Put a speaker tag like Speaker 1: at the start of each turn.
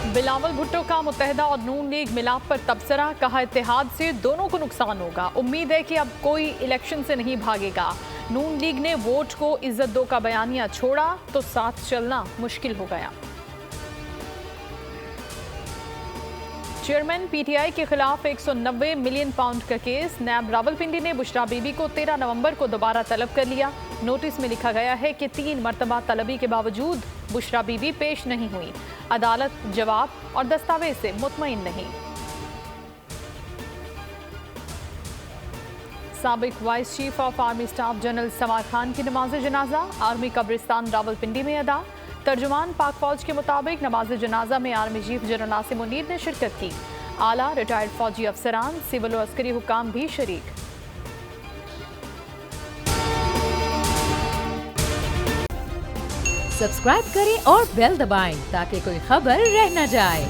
Speaker 1: बिलावल भुट्टो का मुत्तहिदा और नून लीग मिलाप पर तबसरा, कहा इत्तेहाद से दोनों को नुकसान होगा। उम्मीद है कि अब कोई इलेक्शन से नहीं भागेगा। नून लीग ने वोट को इज्जत दो का बयानिया छोड़ा तो साथ चलना मुश्किल हो गया। चेयरमैन पीटीआई के खिलाफ 190 मिलियन पाउंड का केस। नैब रावलपिंडी ने बुशरा बीबी को 13 नवंबर को दोबारा तलब कर लिया। नोटिस में लिखा गया है कि 3 मरतबा तलबी के बावजूद बुशरा बीबी पेश नहीं हुई। अदालत जवाब और दस्तावेज से मुतमईन नहीं। साबिक vice chief of army staff general सवार खान की नमाज जनाजा आर्मी कब्रिस्तान रावलपिंडी में अदा। तर्जुमान पाक फौज के मुताबिक नमाज जनाजा में आर्मी चीफ जनरल नासिम मुनीर ने शिरकत की। आला रिटायर्ड फौजी अफसरान, सिविल और अस्करी हुकाम भी शरीक।
Speaker 2: सब्सक्राइब करें और बेल दबाएं ताकि कोई खबर रह न जाए।